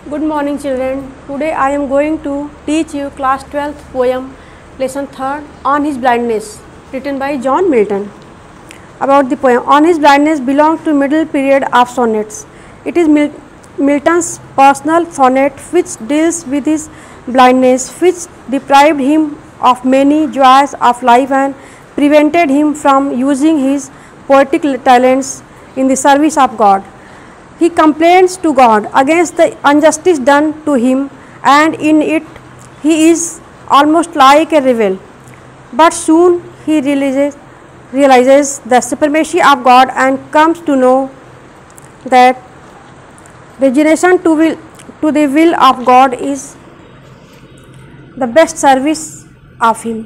Good morning children. Today I am going to teach you class 12th poem lesson 3rd on his blindness written by John Milton. About the poem, On His Blindness belongs to middle period of sonnets. It is Milton's personal sonnet which deals with his blindness, which deprived him of many joys of life and prevented him from using his poetic talents in the service of God. He complains to God against the injustice done to him, and in it he is almost like a rebel. But soon he realizes the supremacy of God and comes to know that resignation to the will of God is the best service of him.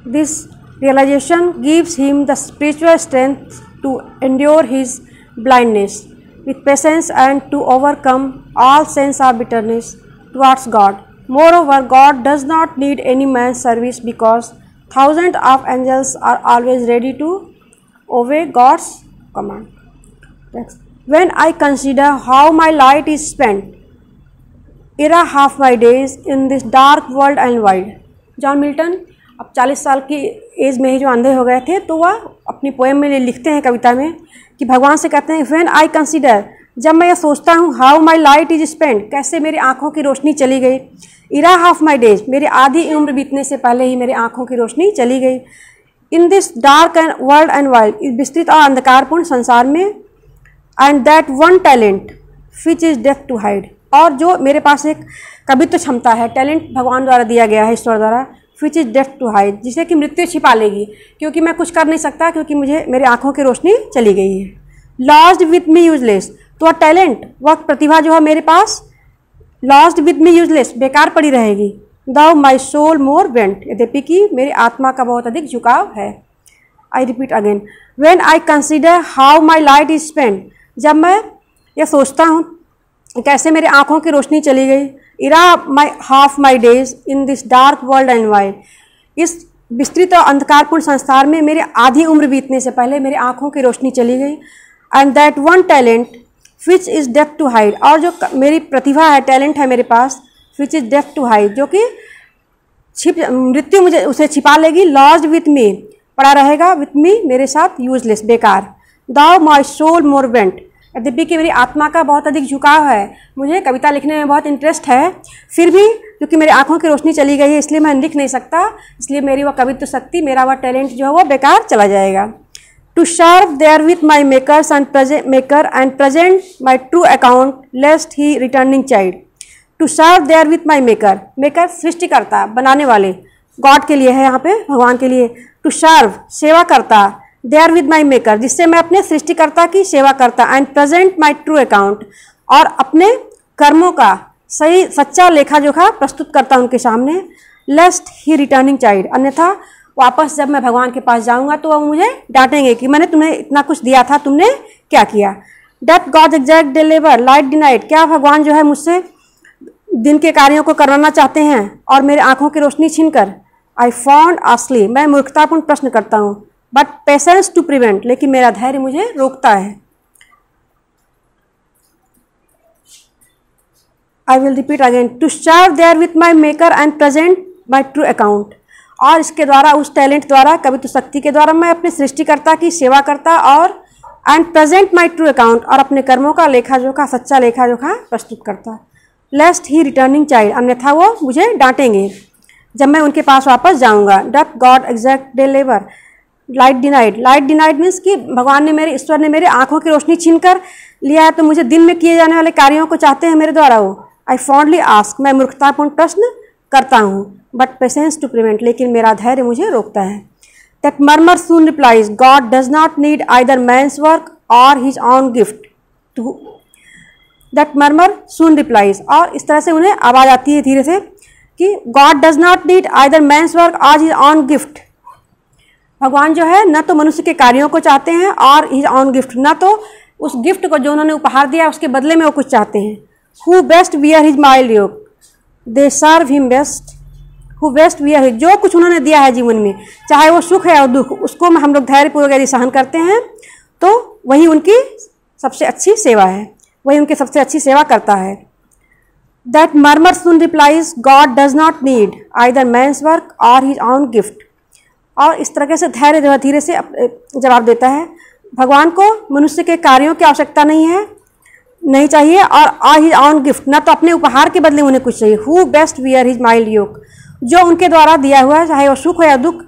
This realization gives him the spiritual strength to endure his blindness with patience and to overcome all sense of bitterness towards God. Moreover, God does not need any man's service because thousands of angels are always ready to obey God's command. Next. When I consider how my light is spent, era half my days in this dark world and wide. John Milton अब 40 साल की as में ही जो अंधे हो गए थे, तो वह अपनी पोएम में लिखते हैं, कविता में, कि भगवान से कहते हैं, व्हेन आई कंसिडर, जब मैं ये सोचता हूँ, how my light is spend, कैसे मेरी आँखों की रोशनी चली गई, इरा हाफ माई डेज, मेरी आधी उम्र बीतने से पहले ही मेरी आँखों की रोशनी चली गई, in this dark world and and wild, इस विस्तृत और अंधकारपूर्ण संसार में, and that one talent which is death to hide, और जो मेरे पास एक कवित्व क्षमता है, टैलेंट भगवान द्वारा दिया गया है, ईश्वर द्वारा, which is death to hide, जिसे कि मृत्यु छिपा लेगी, क्योंकि मैं कुछ कर नहीं सकता, क्योंकि मुझे मेरी आंखों की रोशनी चली गई है. लॉस्ट विथ मी यूजलेस, तो वह टैलेंट, वह प्रतिभा जो है मेरे पास, लॉस्ट विथ मी यूजलेस, बेकार पड़ी रहेगी. दाउ माई सोल मोर वेंट, यद्यपि कि मेरी आत्मा का बहुत अधिक झुकाव है. I repeat again, when I consider how my light is spend, जब मैं यह सोचता हूँ कैसे मेरी आंखों की रोशनी चली गई, ere my half my days in this dark world and wild, इस विस्तृत और अंधकारपूर्ण संसार में मेरी आधी उम्र बीतने से पहले मेरी आंखों की रोशनी चली गई, and that one talent which is death to hide, और जो मेरी प्रतिभा है, टैलेंट है मेरे पास, which is death to hide, जो कि मृत्यु मुझे उसे छिपा लेगी, लॉस्ट विथ मी, पड़ा रहेगा, विथ मी, मेरे साथ, यूजलेस, बेकार. दाउ माई सोल मोर वेंट, यद्यपि कि मेरी आत्मा का बहुत अधिक झुकाव है, मुझे कविता लिखने में बहुत इंटरेस्ट है, फिर भी क्योंकि मेरी आंखों की रोशनी चली गई है, इसलिए मैं लिख नहीं सकता, इसलिए मेरी वह कवित्व शक्ति, मेरा वह टैलेंट जो है वो बेकार चला जाएगा. To serve therewith my makers and present my true account lest he returning child. To serve therewith my maker, maker सृष्टिकर्ता, बनाने वाले, गॉड के लिए है यहाँ पे, भगवान के लिए. टू सर्व, सेवा करता, देयर विद माई मेकर, जिससे मैं अपने सृष्टिकर्ता की सेवा करता, and present my true account, और अपने कर्मों का सही सच्चा लेखा जोखा प्रस्तुत करता उनके सामने. लेस्ट ही रिटर्निंग चाइल्ड, अन्यथा वापस जब मैं भगवान के पास जाऊंगा तो वह मुझे डांटेंगे कि मैंने तुम्हें इतना कुछ दिया था, तुमने क्या किया. Doth God exact deliver light denied, क्या भगवान जो है मुझसे दिन के कार्यों को करवाना चाहते हैं और मेरे आंखों की रोशनी छीनकर. आई फाउंड असली, मैं मूर्खतापूर्ण प्रश्न करता हूँ, बट पेशेंस टू प्रिवेंट, लेकिन मेरा धैर्य मुझे रोकता है. I will repeat again, to serve therewith my maker and present my true account, और इसके द्वारा, उस टैलेंट द्वारा, कवित्व शक्ति के द्वारा मैं अपने सृष्टिकर्ता की सेवा करता, और and present my true account, और अपने कर्मों का लेखा जोखा, सच्चा लेखा जोखा प्रस्तुत करता. लेस्ट ही रिटर्निंग चाइल्ड, अन्यथा वो मुझे डांटेंगे जब मैं उनके पास वापस जाऊंगा. Doth God exact deliver light denied, light denied means कि भगवान ने, मेरे ईश्वर ने मेरे आंखों की रोशनी छीन कर लिया है, तो मुझे दिन में किए जाने वाले कार्यों को चाहते हैं मेरे द्वारा वो. आई फॉन्डली आस्क, मैं मूर्खतापूर्ण प्रश्न करता हूँ, बट पेशेंस टू प्रिवेंट, लेकिन मेरा धैर्य मुझे रोकता है. That murmur soon replies, God does not need either man's work or his own gift to. That murmur soon replies, और इस तरह से उन्हें आवाज़ आती है धीरे से कि God does not need either man's work or his own gift, भगवान जो है न तो मनुष्य के कार्यों को चाहते हैं और हिज ऑन गिफ्ट, न तो उस गिफ्ट को जो उन्होंने उपहार दिया उसके बदले में वो कुछ चाहते हैं. Who best bear his mild yoke, they serve him best, who best bear his, जो कुछ उन्होंने दिया है जीवन में, चाहे वो सुख है और दुख, उसको हम लोग धैर्यपूर्वक यदि सहन करते हैं तो वही उनकी सबसे अच्छी सेवा है, वही उनकी सबसे अच्छी सेवा करता है. That murmur soon replies God does not need either man's work or his own gift. और इस तरह से धैर्य धीरे से जवाब देता है, भगवान को मनुष्य के कार्यों की आवश्यकता नहीं चाहिए और हिज ऑन गिफ्ट, ना तो अपने उपहार के बदले उन्हें कुछ चाहिए। Who best bear his mild yoke, जो उनके द्वारा दिया हुआ है चाहे वो सुख हो या दुख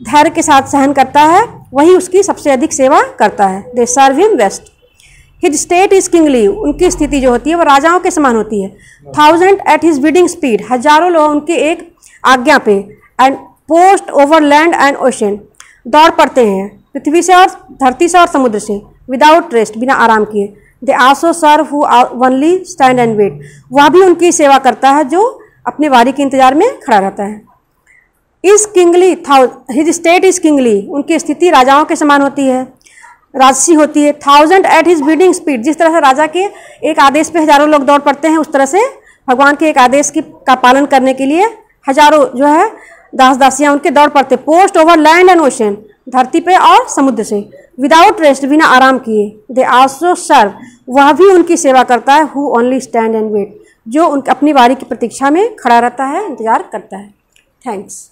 धैर्य के साथ सहन करता है, वही उसकी सबसे अधिक सेवा करता है। They serve him best. His state is kingly, उनकी स्थिति जो होती है वो राजाओं के समान होती है। 1000 एट हिज बिडिंग स्पीड, हजारों लोग उनके एक आज्ञा पे। And post over land and ocean, दौड़ पड़ते हैं पृथ्वी से और धरती से और समुद्र से, विदाउट रेस्ट, बिना आराम किए। They also serve who only stand and wait, वह भी उनकी सेवा करता है जो अपने वारी के इंतजार में खड़ा रहता है। Is kingly, his state is kingly, उनकी स्थिति राजाओं के समान होती है, राजसी होती है। 1000 एट हिज बिडिंग स्पीड, जिस तरह से राजा के एक आदेश पे हजारों लोग दौड़ पड़ते हैं, उस तरह से भगवान के एक आदेश का पालन करने के लिए हजारों जो है दास दासियां उनके दौड़ पड़ते। Post over land and ocean, धरती पे और समुद्र से, विदाउट रेस्ट, बिना आराम किए। दे आल्सो सर्व, वह भी उनकी सेवा करता है। Who only stand and wait, जो उनकी अपनी बारी की प्रतीक्षा में खड़ा रहता है, इंतजार करता है। थैंक्स।